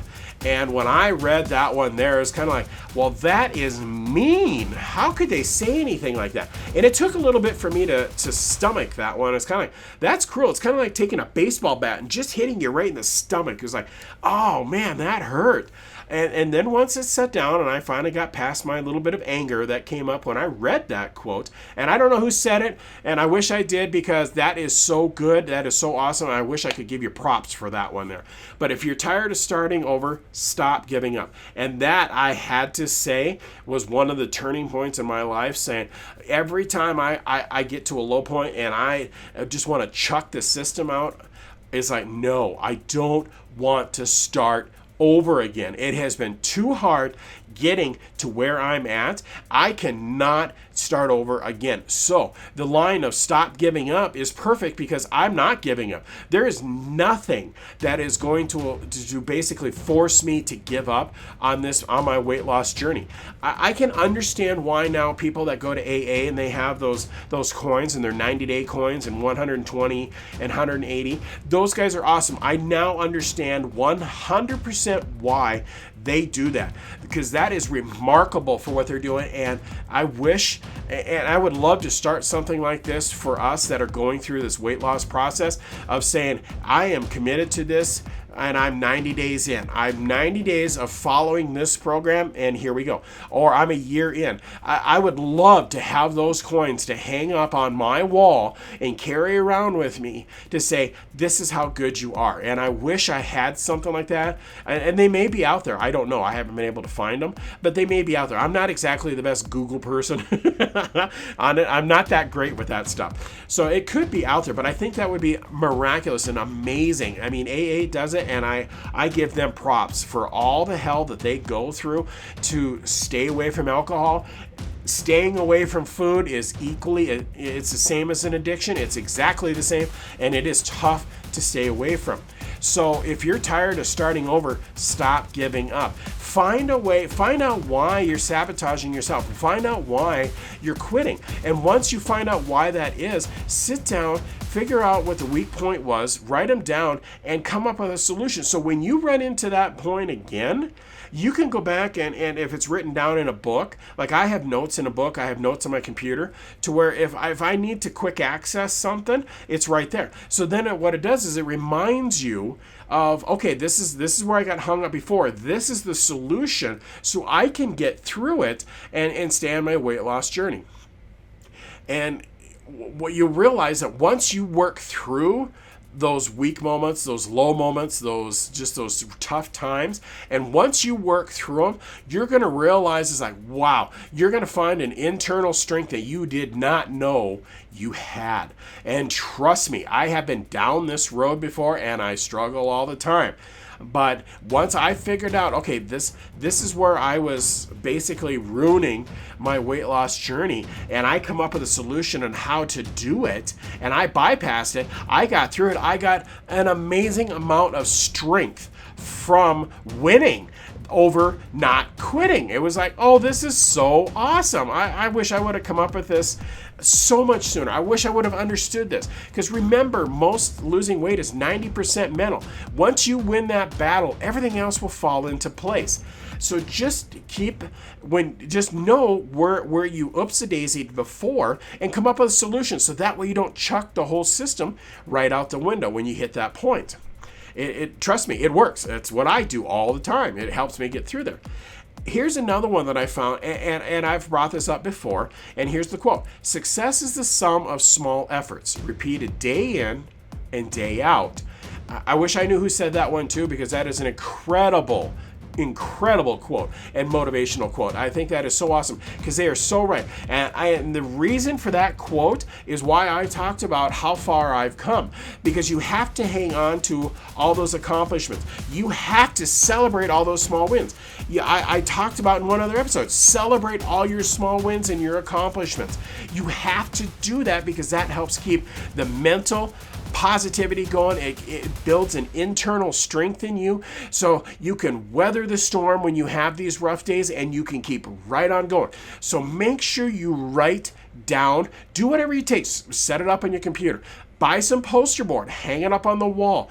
And when I read that one there, it's kind of like, well, that is mean. How could they say anything like that? And it took a little bit for me to stomach that one. It's kind of like, that's cruel. It's kind of like taking a baseball bat and just hitting you right in the stomach. It was like, oh man, that hurt. And then once it set down and I finally got past my little bit of anger that came up when I read that quote, and I don't know who said it, and I wish I did, because that is so good, that is so awesome, and I wish I could give you props for that one there. But if you're tired of starting over, stop giving up. And that, I had to say, was one of the turning points in my life, saying every time I get to a low point and I just want to chuck the system out, it's like, no, I don't want to start over again. It has been too hard getting to where I'm at. I cannot start over again. So the line of stop giving up is perfect because I'm not giving up. There is nothing that is going to basically force me to give up on my weight loss journey. I can understand why now people that go to AA and they have those coins, and they're 90-day coins and 120 and 180. Those guys are awesome. I now understand 100% why they do that, because that is remarkable for what they're doing. And I wish, and I would love to start something like this for us that are going through this weight loss process, of saying, I am committed to this, and I'm 90 days in. I'm 90 days of following this program, and here we go. Or I'm a year in. I would love to have those coins to hang up on my wall and carry around with me to say, this is how good you are. And I wish I had something like that. And they may be out there. I don't know. I haven't been able to find them, but they may be out there. I'm not exactly the best Google person on it. I'm not that great with that stuff. So it could be out there, but I think that would be miraculous and amazing. I mean, AA does it, and I give them props for all the hell that they go through to stay away from alcohol. Staying away from food is it's the same as an addiction. It's exactly the same, and it is tough to stay away from. So if you're tired of starting over, stop giving up. Find a way, find out why you're sabotaging yourself. Find out why you're quitting. And once you find out why that is, sit down, figure out what the weak point was, write them down, and come up with a solution. So when you run into that point again, you can go back and if it's written down in a book, like I have notes in a book, I have notes on my computer, to where if I need to quick access something, it's right there. So then what it does is it reminds you of, okay, this is where I got hung up before. This is the solution, so I can get through it and stay on my weight loss journey. And what you realize that once you work through those weak moments, those low moments, those tough times, and once you work through them, you're going to realize it's like, wow, you're going to find an internal strength that you did not know you had. And trust me, I have been down this road before, and I struggle all the time. But once I figured out, okay, this is where I was basically ruining my weight loss journey, and I come up with a solution on how to do it, and I bypassed it, I got through it, I got an amazing amount of strength from winning over not quitting. It was like, oh, this is so awesome. I wish I would have come up with this so much sooner. I wish I would have understood this. Because remember, most losing weight is 90% mental. Once you win that battle, everything else will fall into place. So just know where you oops-a-daisied before and come up with a solution, so that way you don't chuck the whole system right out the window when you hit that point. Trust me, it works. It's what I do all the time. It helps me get through there. Here's another one that I found, and I've brought this up before, and here's the quote. Success is the sum of small efforts, repeated day in and day out. I wish I knew who said that one too, because that is an incredible quote and motivational quote. I think that is so awesome because they are so right. And the reason for that quote is why I talked about how far I've come, because you have to hang on to all those accomplishments. You have to celebrate all those small wins. Yeah, I talked about in one other episode, celebrate all your small wins and your accomplishments. You have to do that because that helps keep the mental positivity going. It builds an internal strength in you, so you can weather the storm when you have these rough days, and you can keep right on going. So make sure you write down, do whatever it takes, set it up on your computer, buy some poster board, hang it up on the wall,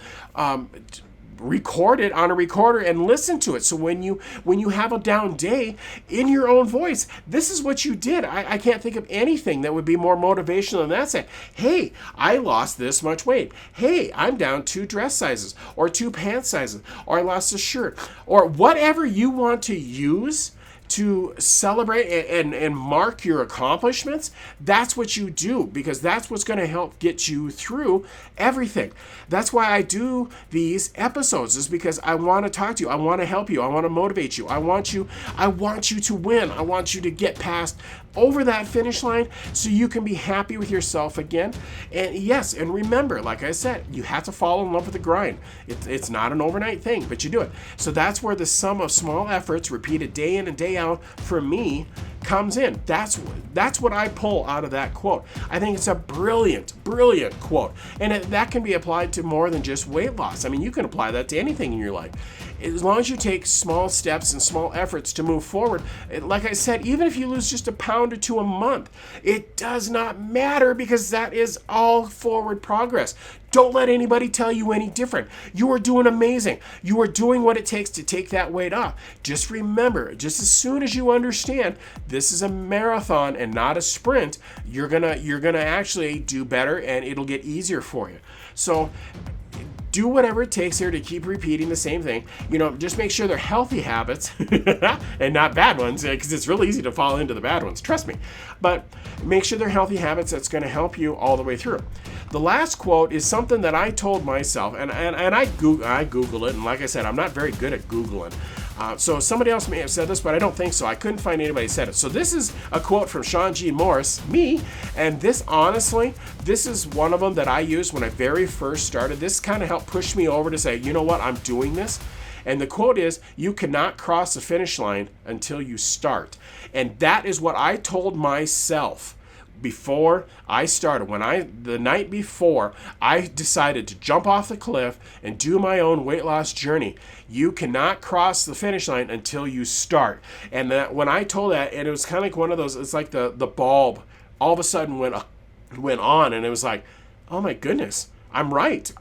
record it on a recorder and listen to it. So when you have a down day, in your own voice, this is what you did. I can't think of anything that would be more motivational than that. Say, hey, I lost this much weight. Hey, I'm down 2 dress sizes or 2 pant sizes, or I lost a shirt, or whatever you want to use to celebrate and mark your accomplishments. That's what you do, because that's what's going to help get you through everything. That's why I do these episodes, is because I want to talk to you. I want to help you. I want to motivate you. I want you to win. I want you to get past over that finish line so you can be happy with yourself again. And yes, and remember, like I said, you have to fall in love with the grind. It's not an overnight thing, but you do it. So that's where the sum of small efforts repeated day in and day out for me comes in. That's what I pull out of that quote. I think it's a brilliant quote. And that can be applied to more than just weight loss. I mean, you can apply that to anything in your life. As long as you take small steps and small efforts to move forward, like I said, even if you lose just a pound or 2 a month, it does not matter, because that is all forward progress. Don't let anybody tell you any different. You are doing amazing. You are doing what it takes to take that weight off. Just remember, just as soon as you understand this is a marathon and not a sprint, you're gonna actually do better, and it'll get easier for you. So do whatever it takes here to keep repeating the same thing. Just make sure they're healthy habits and not bad ones, because it's really easy to fall into the bad ones, trust me. But make sure they're healthy habits that's going to help you all the way through. The last quote is something that I told myself, and I Google it, and like I said, I'm not very good at Googling. So somebody else may have said this, but I don't think so. I couldn't find anybody who said it. So this is a quote from Sean G. Morris, me, and this is one of them that I used when I very first started. This kind of helped push me over to say, you know what, I'm doing this. And the quote is, you cannot cross the finish line until you start. And that is what I told myself before I started. The night before I decided to jump off the cliff and do my own weight loss journey, you cannot cross the finish line until you start. And that when I told that, and it was kind of like one of those, it's like the bulb all of a sudden went on, and it was like, oh my goodness, I'm right.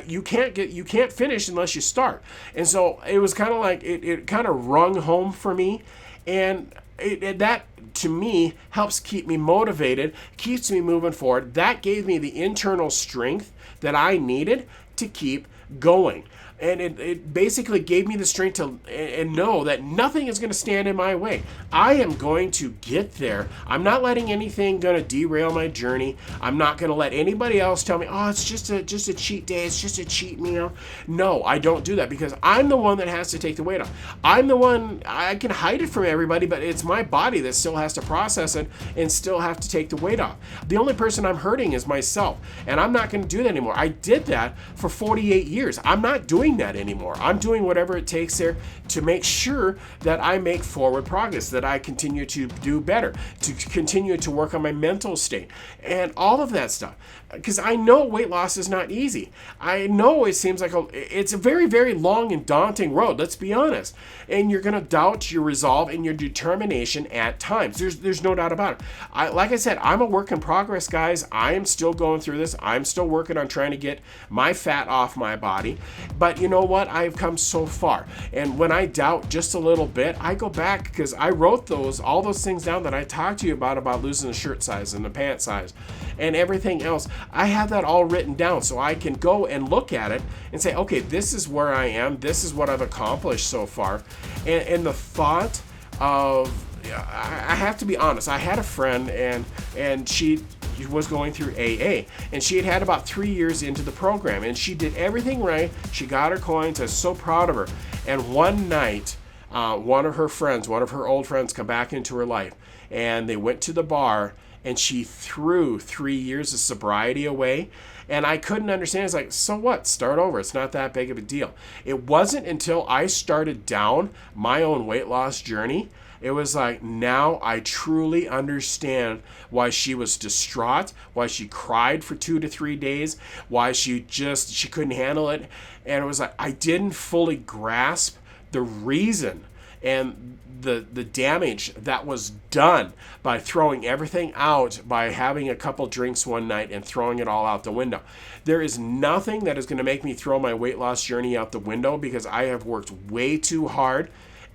You can't finish unless you start. And so it was kind of like it kind of rung home for me, and that to me helps keep me motivated, keeps me moving forward. That gave me the internal strength that I needed to keep going. And it basically gave me the strength to and know that nothing is going to stand in my way. I am going to get there. I'm not letting anything going to derail my journey. I'm not going to let anybody else tell me, oh, it's just a cheat day. It's just a cheat meal. No, I don't do that, because I'm the one that has to take the weight off. I'm the one, I can hide it from everybody, but it's my body that still has to process it and still have to take the weight off. The only person I'm hurting is myself, and I'm not going to do that anymore. I did that for 48 years. I'm not doing that anymore. I'm doing whatever it takes there to make sure that I make forward progress, that I continue to do better, to continue to work on my mental state and all of that stuff. Because I know weight loss is not easy. I know it seems like it's a very, very long and daunting road, let's be honest. And you're going to doubt your resolve and your determination at times. There's no doubt about it. Like I said, I'm a work in progress, guys. I am still going through this. I'm still working on trying to get my fat off my body. But you know what? I've come so far. And when I doubt just a little bit, I go back, because I wrote all those things down that I talked to you about losing the shirt size and the pant size and everything else. I have that all written down, so I can go and look at it and say, okay, this is where I am. This is what I've accomplished so far. And the thought of, I have to be honest, I had a friend and she was going through AA, and she had about 3 years into the program, and she did everything right. She got her coins. I was so proud of her. And one night, one of her old friends come back into her life, and they went to the bar, and she threw 3 years of sobriety away. And I couldn't understand. It's like, so what? Start over. It's not that big of a deal. It wasn't until I started down my own weight loss journey, it was like, now I truly understand why she was distraught, why she cried for 2 to 3 days, why she couldn't handle it. And it was like, I didn't fully grasp the reason and the damage that was done by throwing everything out, by having a couple drinks one night and throwing it all out the window. There is nothing that is going to make me throw my weight loss journey out the window, because I have worked way too hard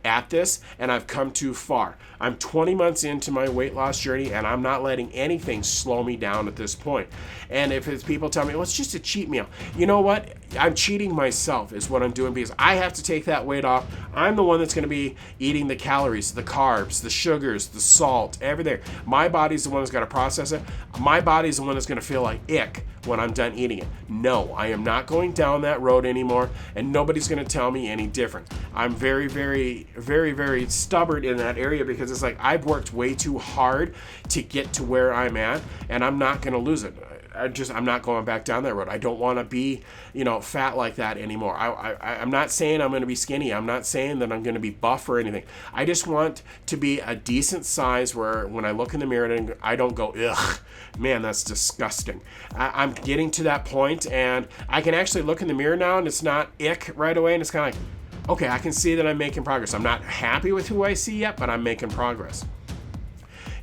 at this, and I've come too far. I'm 20 months into my weight loss journey, and I'm not letting anything slow me down at this point. And if it's people tell me, well, it's just a cheat meal, you know what? I'm cheating myself is what I'm doing, because I have to take that weight off. I'm the one that's going to be eating the calories, the carbs, the sugars, the salt, everything. My body's the one that's got to process it. My body's the one that's going to feel like ick when I'm done eating it. No, I am not going down that road anymore, and nobody's going to tell me any different. I'm very, very, very, very stubborn in that area, because it's like I've worked way too hard to get to where I'm at, and I'm not going to lose it. I'm not going back down that road. I don't want to be, fat like that anymore. I'm not saying I'm going to be skinny. I'm not saying that I'm going to be buff or anything. I just want to be a decent size where when I look in the mirror, and I don't go, ugh, man, that's disgusting. I'm getting to that point, and I can actually look in the mirror now, and it's not ick right away, and it's kind of like, okay, I can see that I'm making progress. I'm not happy with who I see yet, but I'm making progress.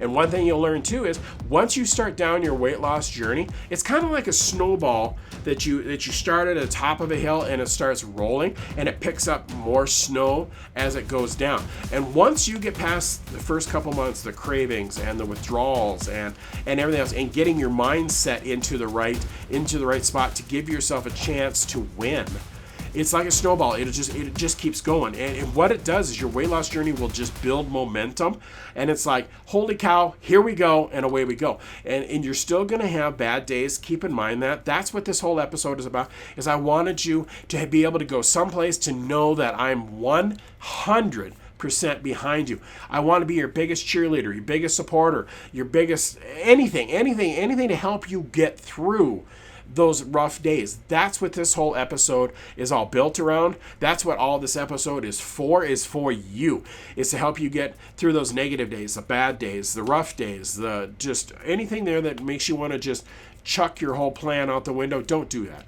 And one thing you'll learn too is once you start down your weight loss journey, it's kind of like a snowball that you start at the top of a hill, and it starts rolling, and it picks up more snow as it goes down. And once you get past the first couple months, the cravings and the withdrawals and everything else, and getting your mindset into the right spot to give yourself a chance to win, it's like a snowball. It just keeps going. And what it does is your weight loss journey will just build momentum. And it's like, holy cow, here we go, and away we go. And you're still going to have bad days. Keep in mind that. That's what this whole episode is about, is I wanted you to be able to go someplace to know that I'm 100% behind you. I want to be your biggest cheerleader, your biggest supporter, your biggest anything to help you get through those rough days. That's what this whole episode is all built around. That's what all this episode is for you. Is to help you get through those negative days, the bad days, the rough days, the just anything there that makes you want to just chuck your whole plan out the window. Don't do that.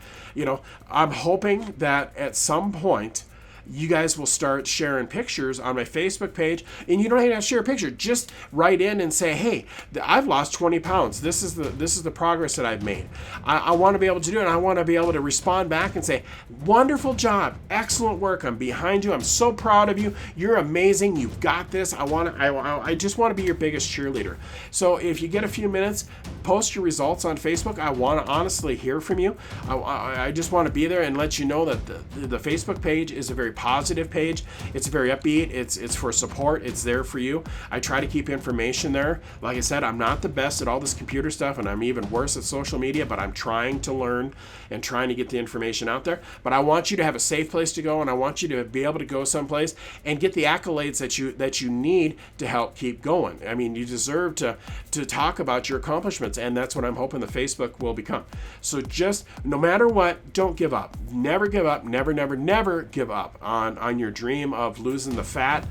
I'm hoping that at some point you guys will start sharing pictures on my Facebook page, and you don't even have to share a picture. Just write in and say, hey, I've lost 20 pounds. This is the progress that I've made. I want to be able to do it. And I want to be able to respond back and say, wonderful job, excellent work. I'm behind you. I'm so proud of you. You're amazing. You've got this. I just want to be your biggest cheerleader. So if you get a few minutes, post your results on Facebook. I want to honestly hear from you. I just want to be there and let you know that the Facebook page is a very positive page. It's very upbeat. It's for support. It's there for you. I try to keep information there. Like I said, I'm not the best at all this computer stuff, and I'm even worse at social media, but I'm trying to learn and trying to get the information out there. But I want you to have a safe place to go, and I want you to be able to go someplace and get the accolades that you need to help keep going. I mean, you deserve to talk about your accomplishments, and that's what I'm hoping the Facebook will become. So just no matter what, don't give up. Never give up. Never give up on your dream of losing the fat,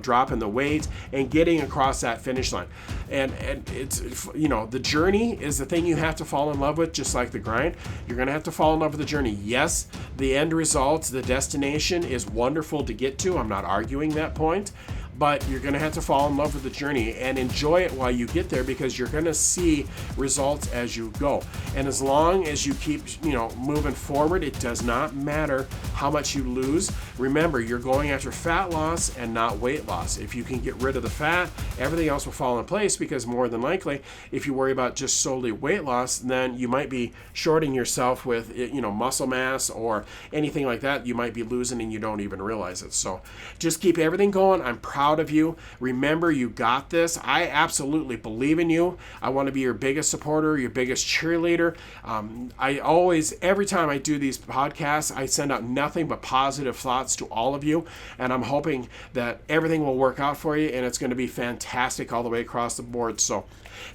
dropping the weight and getting across that finish line. And it's, the journey is the thing you have to fall in love with, just like the grind. You're going to have to fall in love with the journey. Yes, the end result, the destination is wonderful to get to. I'm not arguing that point. But you're going to have to fall in love with the journey and enjoy it while you get there, because you're going to see results as you go. And as long as you keep, moving forward, it does not matter how much you lose. Remember, you're going after fat loss and not weight loss. If you can get rid of the fat, everything else will fall in place, because more than likely, if you worry about just solely weight loss, then you might be shorting yourself with, muscle mass or anything like that. You might be losing and you don't even realize it. So just keep everything going. I'm proud of you. Remember, you got this. I absolutely believe in you. I want to be your biggest supporter, your biggest cheerleader. Every time I do these podcasts, I send out nothing but positive thoughts to all of you, and I'm hoping that everything will work out for you, and it's going to be fantastic all the way across the board. So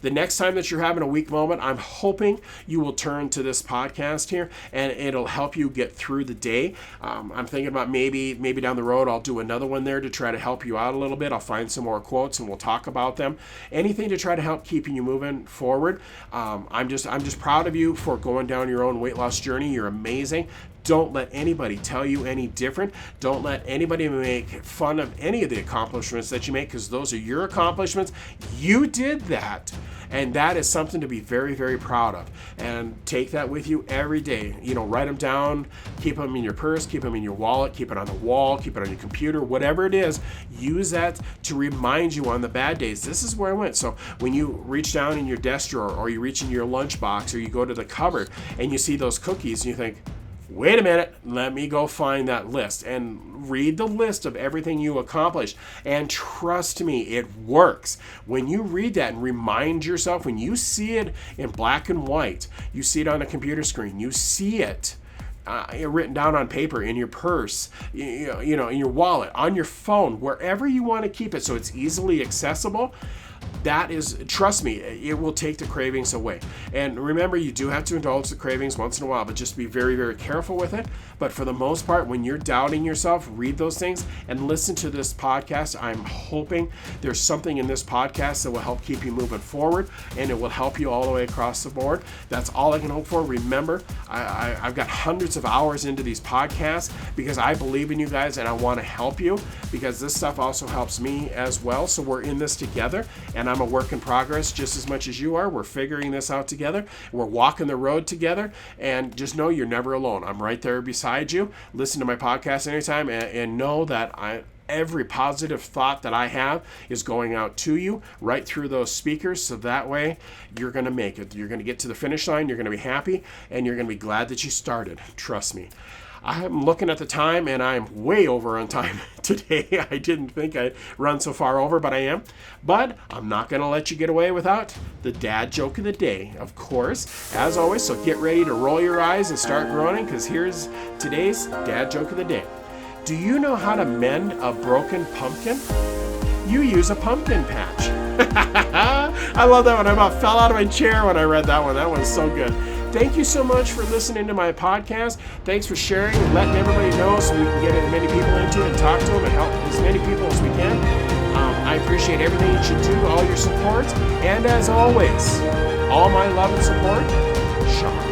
the next time that you're having a weak moment, I'm hoping you will turn to this podcast here, and it'll help you get through the day. I'm thinking about maybe down the road I'll do another one there to try to help you out a little bit. I'll find some more quotes and we'll talk about them. Anything to try to help keeping you moving forward. I'm just proud of you for going down your own weight loss journey. You're amazing. Don't let anybody tell you any different. Don't let anybody make fun of any of the accomplishments that you make, because those are your accomplishments. You did that. And that is something to be very, very proud of. And take that with you every day. Write them down, keep them in your purse, keep them in your wallet, keep it on the wall, keep it on your computer, whatever it is. Use that to remind you on the bad days, this is where I went. So when you reach down in your desk drawer, or you reach in your lunchbox, or you go to the cupboard and you see those cookies and you think, wait a minute, let me go find that list and read the list of everything you accomplished. And trust me, it works. When you read that and remind yourself, when you see it in black and white, you see it on a computer screen, you see it written down on paper, in your purse, in your wallet, on your phone, wherever you want to keep it so it's easily accessible. That is, trust me, it will take the cravings away. And remember, you do have to indulge the cravings once in a while, but just be very, very careful with it. But for the most part, when you're doubting yourself, read those things and listen to this podcast. I'm hoping there's something in this podcast that will help keep you moving forward, and it will help you all the way across the board. That's all I can hope for. Remember, I've got hundreds of hours into these podcasts because I believe in you guys and I want to help you, because this stuff also helps me as well. So we're in this together, and I'm a work in progress just as much as you are. We're figuring this out together. We're walking the road together, and just know you're never alone. I'm right there beside you. Listen to my podcast anytime, and know that every positive thought that I have is going out to you right through those speakers, so that way you're going to make it. You're going to get to the finish line, you're going to be happy, and you're going to be glad that you started. Trust me. I'm looking at the time, and I'm way over on time today. I didn't think I'd run so far over, but I am. But I'm not going to let you get away without the dad joke of the day, of course, as always. So get ready to roll your eyes and start groaning, because here's today's dad joke of the day. Do you know how to mend a broken pumpkin? You use a pumpkin patch. I love that one. I about fell out of my chair when I read that one. That one's so good. Thank you so much for listening to my podcast. Thanks for sharing and letting everybody know so we can get as many people into it and talk to them and help as many people as we can. I appreciate everything that you do, all your support. And as always, all my love and support, Sean.